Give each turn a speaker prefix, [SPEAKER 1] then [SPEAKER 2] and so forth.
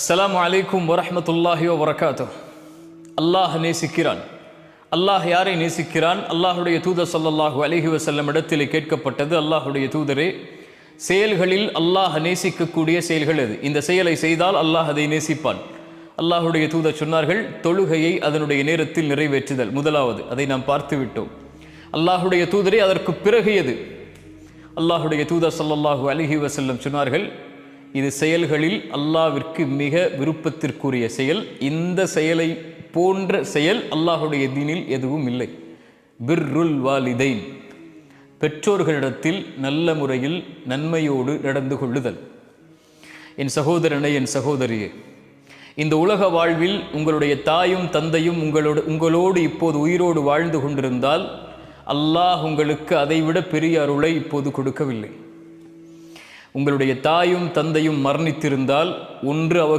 [SPEAKER 1] அஸ்ஸலாமு அலைக்கும் வரஹ்மத்துல்லாஹி வபரகாத்துஹ். அல்லாஹ் நேசிக்கிறான். அல்லாஹ் யாரை நேசிக்கிறான்? அல்லாஹுடைய தூதர் ஸல்லல்லாஹு அலைஹி வஸல்லம் இடத்திலே கேட்கப்பட்டது, அல்லாஹுடைய தூதரே, செயல்களில் அல்லாஹ் நேசிக்கக்கூடிய செயல்கள் எது? இந்த செயலை செய்தால் அல்லாஹ் அதை நேசிப்பான். அல்லாஹுடைய தூதர் சொன்னார்கள், தொழுகையை அதனுடைய நேரத்தில் நிறைவேற்றுதல் முதலாவது. அதை நாம் பார்த்து விட்டோம். அல்லாஹுடைய தூதரே, அதற்கு பிறகு எது? அல்லாஹுடைய தூதர் ஸல்லல்லாஹு அலைஹி வஸல்லம் சொன்னார்கள், இது செயல்களில் அல்லாஹ்விற்கு மிக விருப்பத்திற்குரிய செயல். இந்த செயலை போன்ற செயல் அல்லாஹுடைய தீனில் எதுவும் இல்லை. பிர்ருல் வாலிதைன், பெற்றோர்களிடத்தில் நல்ல முறையில் நன்மையோடு நடந்து கொள்ளுதல். என் சகோதரனை, என் சகோதரியே, இந்த உலக வாழ்வில் உங்களுடைய தாயும் தந்தையும் உங்களோடு இப்போது உயிரோடு வாழ்ந்து கொண்டிருந்தால் அல்லாஹ் உங்களுக்கு அதைவிட பெரிய அருளை இப்போது கொடுக்கவில்லை. உங்களுடைய தாயும் தந்தையும் மரணித்திருந்தால் ஒன்று